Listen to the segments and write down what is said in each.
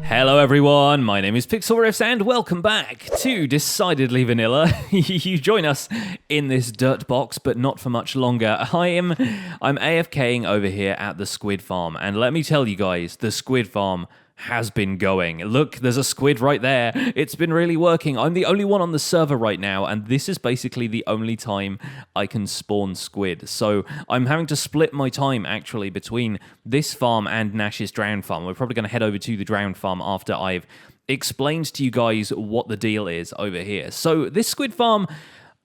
Hello everyone, my name is Pixlriffs and welcome back to Decidedly Vanilla. You join us in this dirt box, but not for much longer. I'm AFKing over here at the Squid farm, and let me tell you guys, the Squid farm has been going. Look, there's a squid right there. It's been really working. I'm the only one on the server right now, and this is basically the only time I can spawn squid. So I'm having to split my time, actually, between this farm and Nash's drowned farm. We're probably going to head over to the drowned farm after I've explained to you guys what the deal is over here. So this squid farm,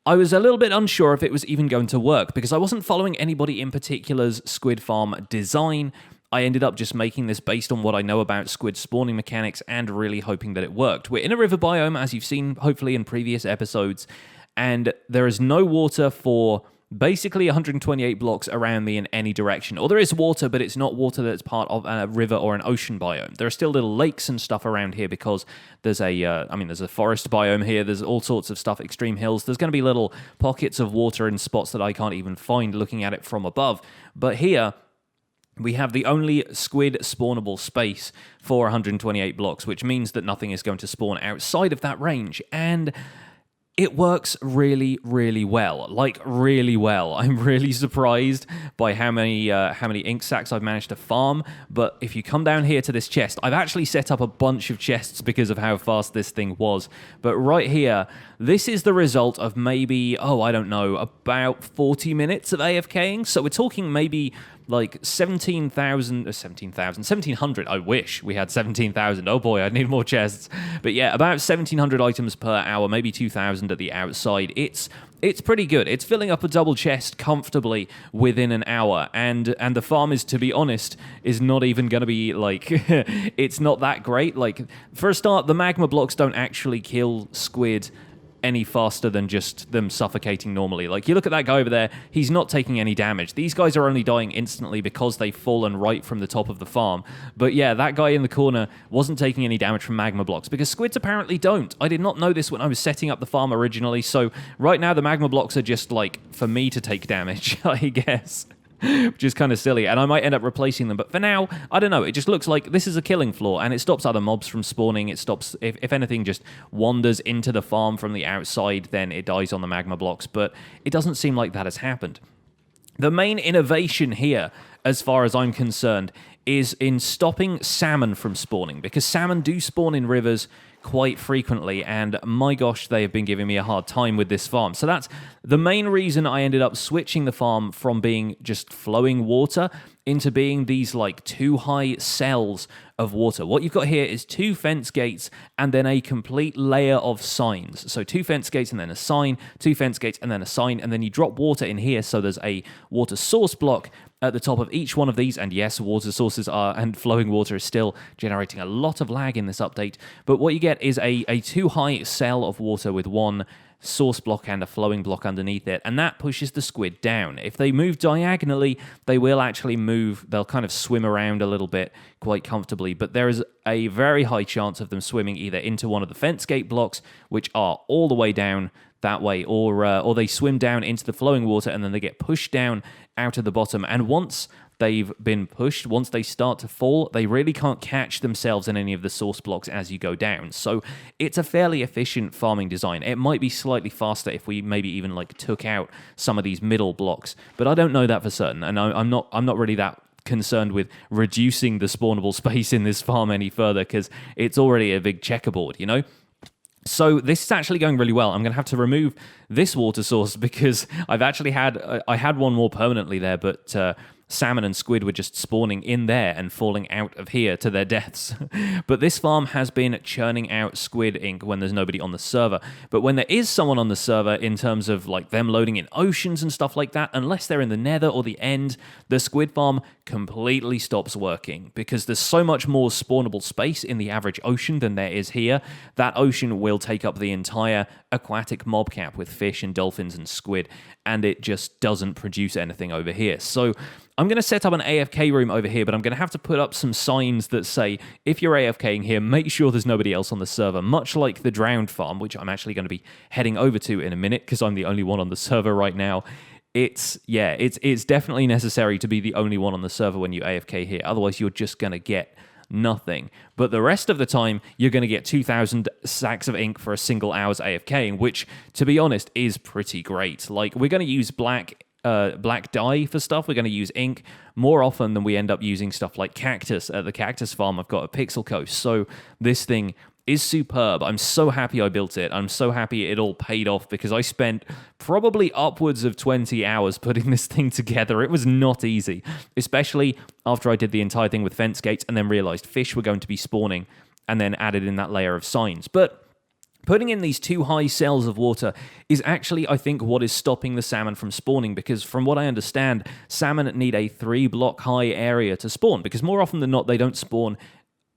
I was a little bit unsure if it was even going to work because I wasn't following anybody in particular's squid farm design. I ended up just making this based on what I know about squid spawning mechanics and really hoping that it worked. We're in a river biome, as you've seen, hopefully, in previous episodes, and there is no water for basically 128 blocks around me in any direction. Or there is water, but it's not water that's part of a river or an ocean biome. There are still little lakes and stuff around here because there's there's a forest biome here. There's all sorts of stuff, extreme hills. There's going to be little pockets of water in spots that I can't even find looking at it from above. But here, we have the only squid spawnable space for 128 blocks, which means that nothing is going to spawn outside of that range, and it works really, really well. Like, really well. I'm really surprised by how many ink sacs I've managed to farm, but if you come down here to this chest, I've actually set up a bunch of chests because of how fast this thing was, but right here, this is the result of maybe, I don't know, about 40 minutes of AFKing, so we're talking maybe like 1700. I wish we had 17,000. Oh boy, I'd need more chests. But yeah, about 1,700 items per hour, maybe 2,000 at the outside. It's pretty good. It's filling up a double chest comfortably within an hour, and the farm is, to be honest, is not even going to be like it's not that great. Like, for a start, the magma blocks don't actually kill squid any faster than just them suffocating normally. Like, you look at that guy over there, he's not taking any damage. These guys are only dying instantly because they've fallen right from the top of the farm. But yeah, that guy in the corner wasn't taking any damage from magma blocks because squids apparently don't. I did not know this when I was setting up the farm originally, so right now the magma blocks are just like for me to take damage, I guess. Which is kind of silly, and I might end up replacing them, but for now, I don't know, it just looks like this is a killing floor, and it stops other mobs from spawning. It stops, if anything just wanders into the farm from the outside, then it dies on the magma blocks, but it doesn't seem like that has happened. The main innovation here, as far as I'm concerned, is in stopping salmon from spawning, because salmon do spawn in rivers quite frequently, and my gosh, they have been giving me a hard time with this farm. So that's the main reason I ended up switching the farm from being just flowing water into being these like two high cells of water. What you've got here is two fence gates and then a complete layer of signs. So two fence gates and then a sign, two fence gates and then a sign, and then you drop water in here, so there's a water source block at the top of each one of these, and yes, water sources are, and flowing water is still generating a lot of lag in this update, but what you get is a two high cell of water with one source block and a flowing block underneath it, and that pushes the squid down. If they move diagonally, they will actually move, they'll kind of swim around a little bit quite comfortably, but there is a very high chance of them swimming either into one of the fence gate blocks, which are all the way down that way, or they swim down into the flowing water and then they get pushed down out of the bottom, and once they've been pushed, once they start to fall, they really can't catch themselves in any of the source blocks as you go down. So it's a fairly efficient farming design. It might be slightly faster if we maybe even like took out some of these middle blocks, but I don't know that for certain, and I'm not really that concerned with reducing the spawnable space in this farm any further because it's already a big checkerboard, you know? So this is actually going really well. I'm going to have to remove this water source because I've actually had one more permanently there, but salmon and squid were just spawning in there and falling out of here to their deaths. But this farm has been churning out squid ink when there's nobody on the server. But when there is someone on the server, in terms of like them loading in oceans and stuff like that, unless they're in the nether or the end, the squid farm completely stops working because there's so much more spawnable space in the average ocean than there is here. That ocean will take up the entire aquatic mob cap with fish and dolphins and squid, and it just doesn't produce anything over here. So I'm going to set up an AFK room over here, but I'm going to have to put up some signs that say, if you're AFKing here, make sure there's nobody else on the server, much like the drowned farm, which I'm actually going to be heading over to in a minute because I'm the only one on the server right now. It's definitely necessary to be the only one on the server when you AFK here. Otherwise, you're just going to get nothing. But the rest of the time, you're going to get 2,000 sacks of ink for a single hour's AFK, which, to be honest, is pretty great. Like, we're going to use black dye for stuff. We're going to use ink more often than we end up using stuff like cactus at the cactus farm I've got at Pixel Coast. So this thing is superb. I'm so happy I built it. I'm so happy it all paid off because I spent probably upwards of 20 hours putting this thing together. It was not easy, especially after I did the entire thing with fence gates and then realized fish were going to be spawning and then added in that layer of signs. But putting in these 2 high cells of water is actually, I think, what is stopping the salmon from spawning, because from what I understand, salmon need a 3-block high area to spawn, because more often than not, they don't spawn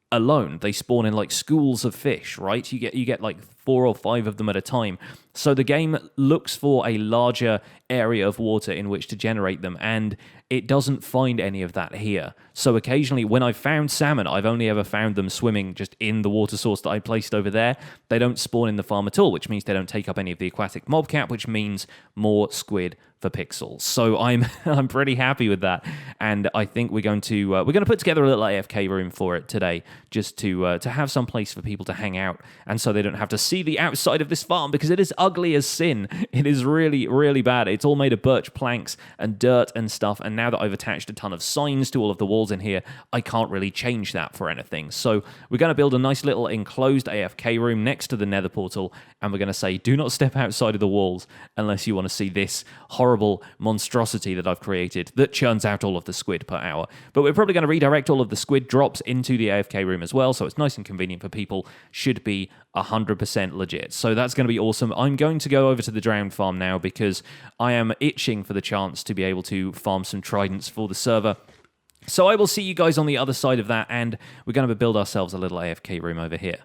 alone. They spawn in like schools of fish, right? You get like 4 or 5 of them at a time. So the game looks for a larger area of water in which to generate them, and it doesn't find any of that here. So occasionally when I've found salmon, I've only ever found them swimming just in the water source that I placed over there. They don't spawn in the farm at all, which means they don't take up any of the aquatic mob cap, which means more squid for pixels. So I'm pretty happy with that, and I think we're going to put together a little AFK room for it today, just to have some place for people to hang out, and so they don't have to see the outside of this farm, because it is ugly as sin. It is really, really bad. It's all made of birch planks and dirt and stuff, and now that I've attached a ton of signs to all of the walls in here, I can't really change that for anything. So we're going to build a nice little enclosed AFK room next to the nether portal, and we're going to say, do not step outside of the walls unless you want to see this horrible monstrosity that I've created that churns out all of the squid per hour. But we're probably going to redirect all of the squid drops into the AFK room as well, so it's nice and convenient for people. Should be 100% legit. So that's going to be awesome. I'm going to go over to the drowned farm now because I am itching for the chance to be able to farm some tridents for the server. So I will see you guys on the other side of that, and we're going to build ourselves a little AFK room over here.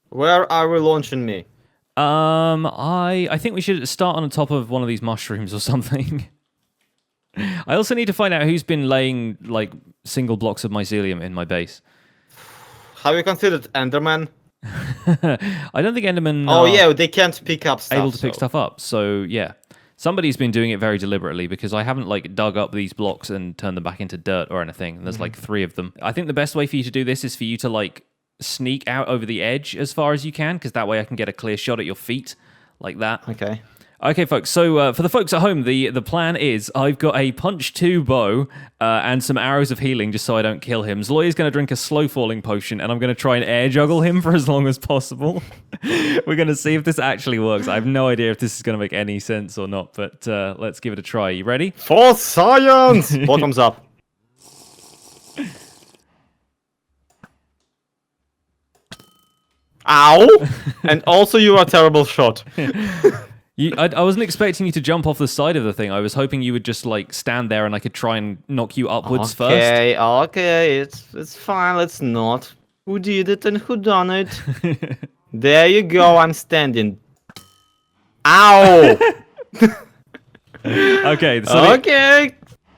Where are we launching me? I think we should start on the top of one of these mushrooms or something. I also need to find out who's been laying, like, single blocks of mycelium in my base. Have you considered Enderman? I don't think Endermen Oh are yeah, they can't pick up stuff. able to pick stuff up, so yeah. Somebody's been doing it very deliberately, because I haven't, like, dug up these blocks and turned them back into dirt or anything. There's, like, 3 of them. I think the best way for you to do this is for you to, like, sneak out over the edge as far as you can, because that way I can get a clear shot at your feet, like that. Okay. Okay, folks, so for the folks at home, the plan is I've got a punch 2 bow and some arrows of healing just so I don't kill him. Zloy is going to drink a slow-falling potion, and I'm going to try and air juggle him for as long as possible. We're going to see if this actually works. I have no idea if this is going to make any sense or not, but let's give it a try. You ready? For science! Bottoms up. Ow! And also you are a terrible shot. I wasn't expecting you to jump off the side of the thing. I was hoping you would just, like, stand there and I could try and knock you upwards first. Okay, it's fine, let's not. Who did it and who done it? There you go, I'm standing. Ow! Okay, so okay.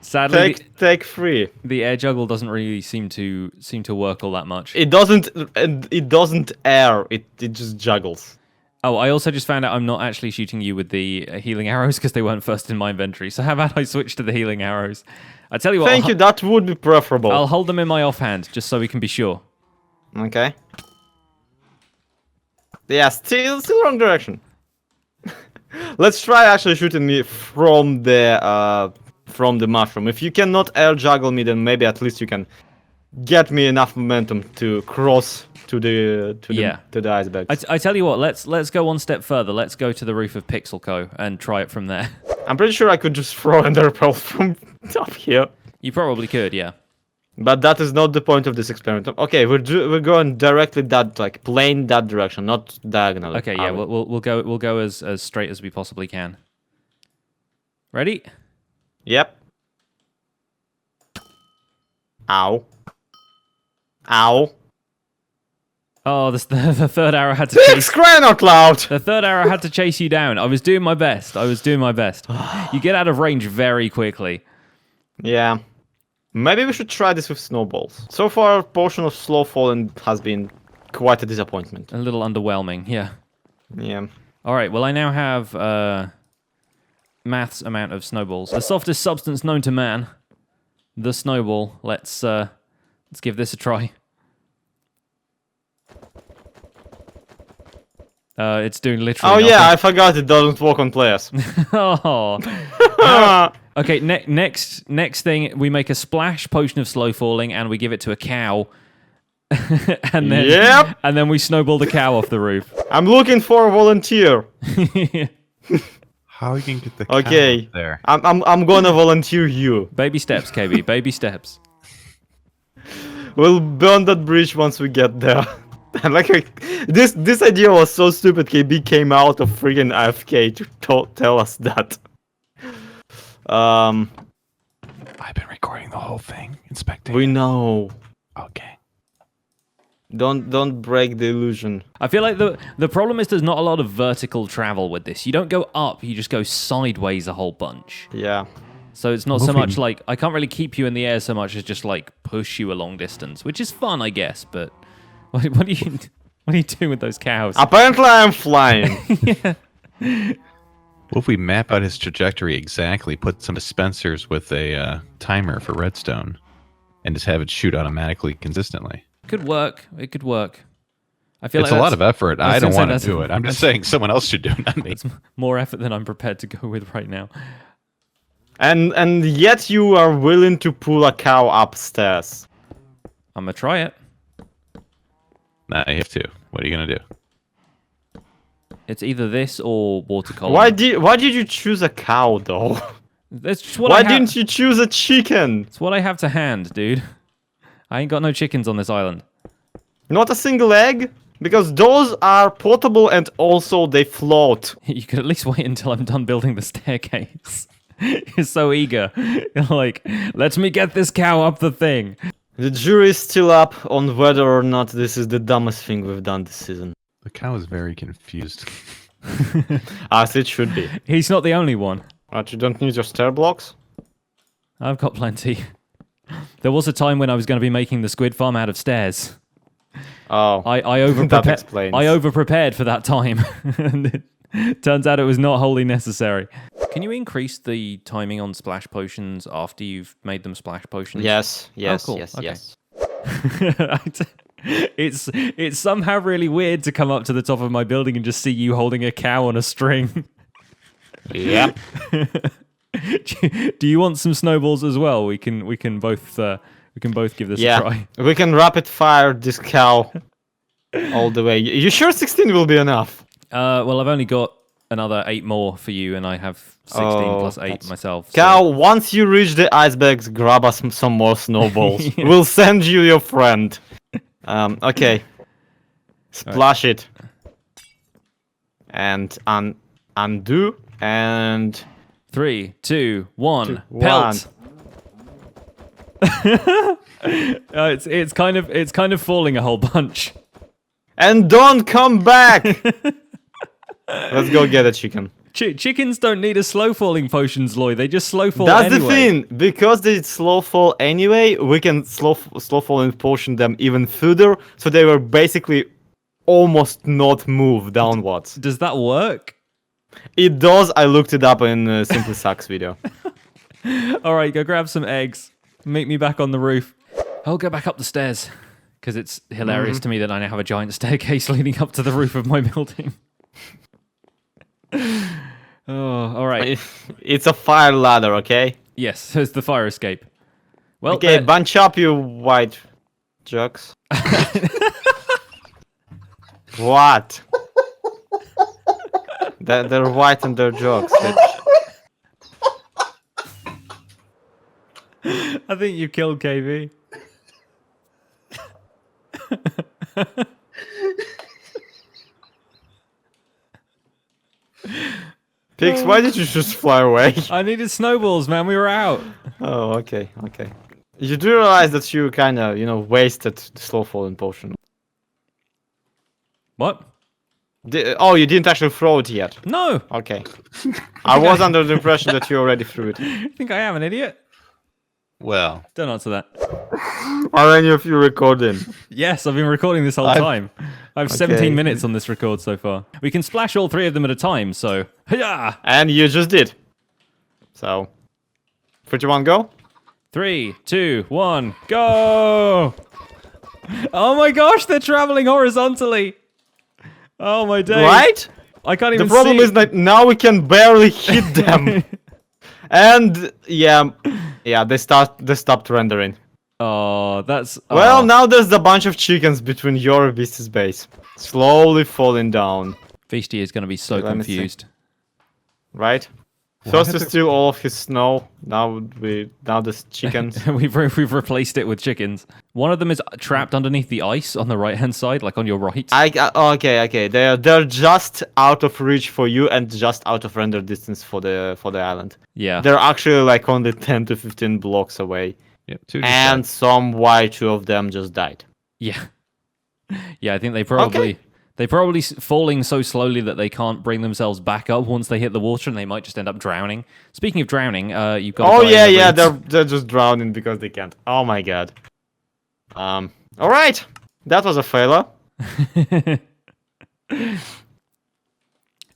sadly, Take 3. the air juggle doesn't really seem to work all that much. It doesn't air, it just juggles. Oh, I also just found out I'm not actually shooting you with the healing arrows because they weren't first in my inventory. So how about I switch to the healing arrows? I tell you what. Thank you, that would be preferable. I'll hold them in my offhand just so we can be sure. Okay. Yeah, still wrong direction. Let's try actually shooting me from the mushroom. If you cannot air juggle me, then maybe at least you can get me enough momentum to cross to the icebergs. I tell you what, let's go one step further. Let's go to the roof of Pixel Co and try it from there. I'm pretty sure I could just throw Ender Pearl from top here. You probably could, yeah. But that is not the point of this experiment. Okay, we're going directly that, like, plain that direction, not diagonally. Okay, yeah, we'll go as straight as we possibly can. Ready? Yep. Ow. Ow. Oh, the third arrow had to chase... Crying out loud! The third arrow had to chase you down. I was doing my best. You get out of range very quickly. Yeah. Maybe we should try this with snowballs. So far, potion of slow falling has been quite a disappointment. A little underwhelming, yeah. Yeah. All right. Well, I now have maths amount of snowballs. The softest substance known to man. The snowball. Let's give this a try. It's doing literally Oh nothing. yeah, I forgot it doesn't work on players. Oh. Okay, next thing, we make a splash potion of slow falling and we give it to a cow. and then we snowball the cow off the roof. I'm looking for a volunteer. How are you gonna get the cow Okay, up there? I'm gonna volunteer you. Baby steps, KB, baby steps. We'll burn that bridge once we get there. This idea was so stupid. KB came out of freaking AFK to tell us that. I've been recording the whole thing in spectator. We know. Okay. Don't break the illusion. I feel like the problem is there's not a lot of vertical travel with this. You don't go up, you just go sideways a whole bunch. Yeah. So it's not so much like, I can't really keep you in the air so much as just like push you a long distance, which is fun, I guess, but what are you doing with those cows? Apparently I'm flying. Yeah. What if we map out his trajectory exactly, put some dispensers with a timer for redstone, and just have it shoot automatically consistently? Could work. It could work. I feel It's like a lot of effort. I don't want to that's- do it. I'm just saying someone else should do it, not me. It's more effort than I'm prepared to go with right now. And yet you are willing to pull a cow upstairs. I'm gonna try it. Nah, you have to. What are you gonna do? It's either this or water column. Why did you choose a cow though? That's just what Why I have. didn't you choose a chicken? It's what I have to hand, dude. I ain't got no chickens on this island. Not a single egg? Because those are portable and also they float. You could at least wait until I'm done building the staircase. You're so eager. You're like, let me get this cow up the thing. The jury is still up on whether or not this is the dumbest thing we've done this season. The cow is very confused. As it should be. He's not the only one. But you don't need your stair blocks? I've got plenty. There was a time when I was going to be making the squid farm out of stairs. Oh. I over That explains. I over prepared for that time. And it turns out it was not wholly necessary. Can you increase the timing on splash potions after you've made them splash potions? Yes, yes, cool. yes, Okay. yes. It's somehow really weird to come up to the top of my building and just see you holding a cow on a string. Yep. Do you want some snowballs as well? We can both give this a Yeah. try. We can rapid fire this cow all the way. You sure 16 will be enough? Well, I've only got another 8 more for you, and I have 16 Oh, plus 8 that's- myself. so- Cow, once you reach the icebergs, grab us some more snowballs. Yeah. We'll send you your friend. Okay. Splash it. And undo. And 3, 2, 1, Two, pelt. It's kind of falling a whole bunch. and don't come back. Let's go get a chicken. Chickens don't need a slow falling potion, Zloy. They just slow fall That's anyway. the thing. Because they slow fall anyway, we can slow fall and potion them even further. So they were basically almost not move downwards. Does that work? It does. I looked it up in Simply Sucks video. All right, go grab some eggs. Meet me back on the roof. I'll go back up the stairs because it's hilarious to me that I now have a giant staircase leading up to the roof of my building. Oh, all right. It's a fire ladder, okay? Yes, so it's the fire escape. Well, Okay, bunch up, you white jocks. What? They're white and they're jokes. I think you killed KB. Pix, why did you just fly away? I needed snowballs, man. We were out. Oh, okay, okay. You do realize that you kind of, wasted the slow falling potion. What? Oh, you didn't actually throw it yet. No. Okay. I was under the impression that you already threw it. You think I am an idiot? Well, Don't answer that. Are any of you recording? Yes, I've been recording this whole time. I have 17 minutes on this record so far. We can splash all three of them at a time, so... Yeah. And you just did. So, 3, 2, 1, go. 3, 2, 1, go! Oh my gosh, they're traveling horizontally. Oh my days. Right? I can't The even problem see. is that now we can barely hit them. And yeah, they stopped rendering. Oh, that's... Well, oh. now there's a bunch of chickens between your Beast's base, slowly falling down. Feasty is going to be so Let me see. confused. Right? First we steal all of his snow. Now there's chickens. we've replaced it with chickens. One of them is trapped underneath the ice on the right-hand side, like on your right. Okay. They're just out of reach for you and just out of render distance for the island. Yeah. They're actually like only 10 to 15 blocks away. yep, 2 just And died. some why 2 of them just died. Yeah. Yeah, I think they probably... They're probably falling so slowly that they can't bring themselves back up once they hit the water, and they might just end up drowning. Speaking of drowning, you've got... Oh yeah, they're just drowning because they can't. Oh my god. All right, that was a failure.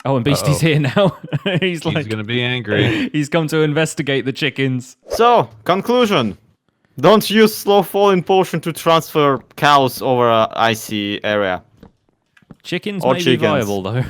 Oh, and Beastie's here now. He's Gonna be angry. He's come to investigate the chickens. So, conclusion. Don't use slow falling potion to transfer cows over a icy area. Chickens Or may be chickens. viable, though.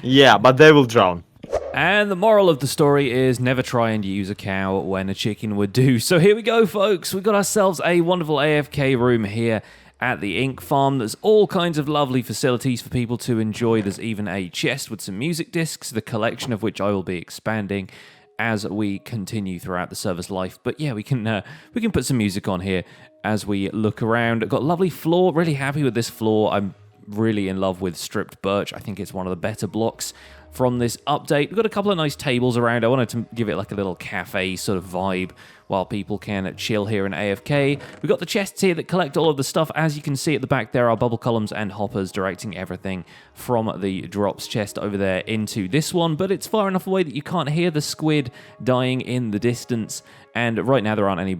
Yeah, but they will drown. And the moral of the story is never try and use a cow when a chicken would do. So here we go, folks. We've got ourselves a wonderful AFK room here at the Ink Farm. There's all kinds of lovely facilities for people to enjoy. There's even a chest with some music discs, the collection of which I will be expanding as we continue throughout the server's life. But yeah, we can put some music on here as we look around. Got a lovely floor. Really happy with this floor. I'm really in love with stripped birch. I think it's one of the better blocks from this update. We've got a couple of nice tables around. I wanted to give it like a little cafe sort of vibe while people can chill here in AFK. We've got the chests here that collect all of the stuff. As you can see at the back, there are bubble columns and hoppers directing everything from the drops chest over there into this one, but it's far enough away that you can't hear the squid dying in the distance. And right now there aren't any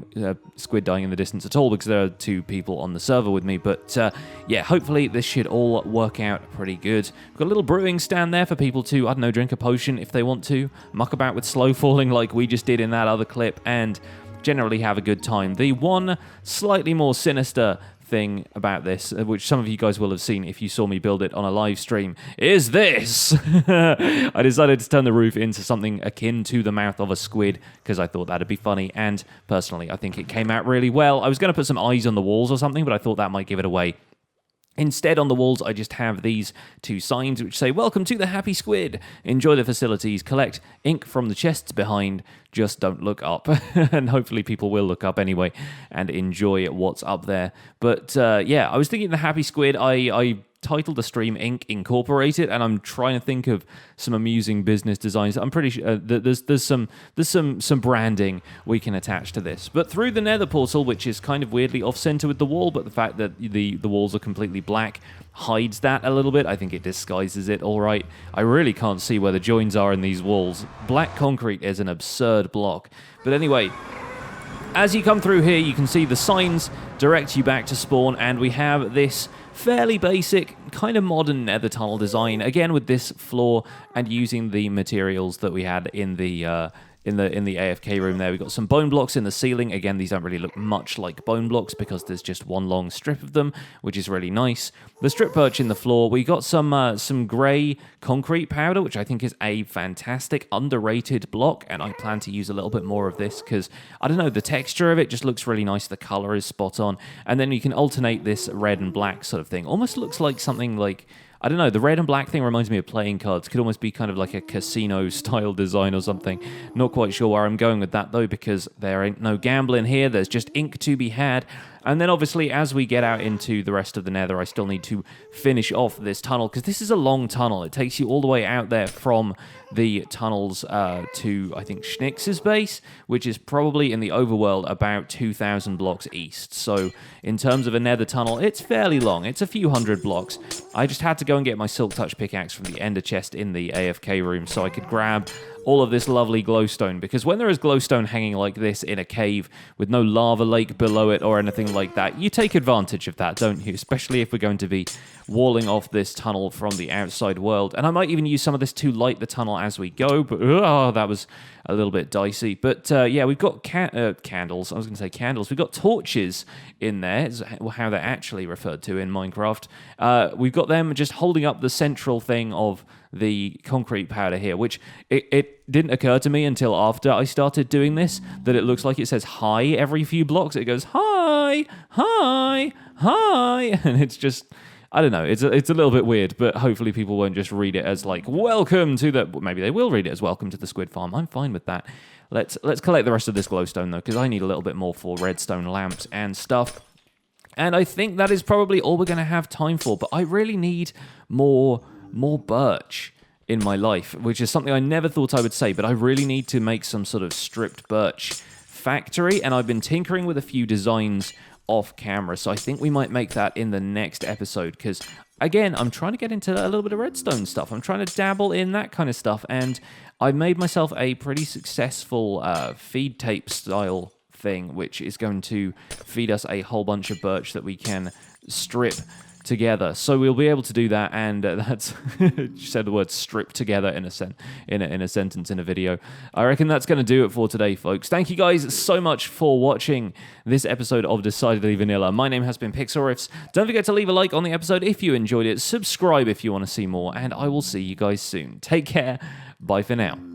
squid dying in the distance at all because there are 2 people on the server with me. But yeah, hopefully this should all work out pretty good. We've got a little brewing stand there for people to, I don't know, drink a potion if they want to, muck about with slow falling like we just did in that other clip, and generally have a good time. The one slightly more sinister thing about this, which some of you guys will have seen if you saw me build it on a live stream, is this. I decided to turn the roof into something akin to the mouth of a squid because I thought that'd be funny, and personally I think it came out really well. I was going to put some eyes on the walls or something, but I thought that might give it away. Instead, on the walls, I just have these 2 signs which say, "Welcome to the Happy Squid. Enjoy the facilities. Collect ink from the chests behind. Just don't look up." And hopefully people will look up anyway and enjoy what's up there. But yeah, I was thinking the Happy Squid, I titled the stream Ink Incorporated, and I'm trying to think of some amusing business designs. I'm pretty sure that there's some branding we can attach to this. But through the nether portal, which is kind of weirdly off-center with the wall, but the fact that the walls are completely black hides that a little bit. I think it disguises it all right. I really can't see where the joins are in these walls. Black concrete is an absurd block. But anyway, as you come through here, you can see the signs direct you back to spawn, and we have this fairly basic, kind of modern nether tunnel design, again with this floor and using the materials that we had in the AFK room there. We've got some bone blocks in the ceiling. Again, these don't really look much like bone blocks because there's just one long strip of them, which is really nice. The strip perch in the floor. We got some grey concrete powder, which I think is a fantastic, underrated block, and I plan to use a little bit more of this because, I don't know, the texture of it just looks really nice. The color is spot on. And then you can alternate this red and black sort of thing. Almost looks like something like, I don't know, the red and black thing reminds me of playing cards. Could almost be kind of like a casino-style design or something. Not quite sure where I'm going with that, though, because there ain't no gambling here. There's just ink to be had. And then, obviously, as we get out into the rest of the nether, I still need to finish off this tunnel, because this is a long tunnel. It takes you all the way out there from the tunnels to, I think, Schnitz's base, which is probably in the overworld about 2,000 blocks east. So, in terms of a nether tunnel, it's fairly long. It's a few hundred blocks. I just had to go and get my Silk Touch pickaxe from the ender chest in the AFK room so I could grab all of this lovely glowstone, because when there is glowstone hanging like this in a cave with no lava lake below it or anything like that, you take advantage of that, don't you? Especially if we're going to be walling off this tunnel from the outside world. And I might even use some of this to light the tunnel as we go, but that was a little bit dicey. But yeah, we've got candles. I was going to say candles. We've got torches in there, is how they're actually referred to in Minecraft. We've got them just holding up the central thing of the concrete powder here, which it didn't occur to me until after I started doing this, that it looks like it says hi every few blocks. It goes, hi, hi, hi, and it's just... I don't know, it's a little bit weird, but hopefully people won't just read it as like, welcome to the... Maybe they will read it as welcome to the Squid Farm. I'm fine with that. Let's collect the rest of this glowstone, though, because I need a little bit more for redstone lamps and stuff. And I think that is probably all we're going to have time for, but I really need more birch in my life, which is something I never thought I would say, but I really need to make some sort of stripped birch factory, and I've been tinkering with a few designs off camera, so I think we might make that in the next episode, because again, I'm trying to get into a little bit of redstone stuff. I'm trying to dabble in that kind of stuff, and I've made myself a pretty successful feed tape style thing, which is going to feed us a whole bunch of birch that we can strip together. So we'll be able to do that, and that's you said the word strip together in a sentence in a video. I reckon that's going to do it for today, folks. Thank you guys so much for watching this episode of Decidedly Vanilla. My name has been Pixlriffs. Don't forget to leave a like on the episode if you enjoyed it, subscribe if you want to see more, and I will see you guys soon. Take care. Bye for now.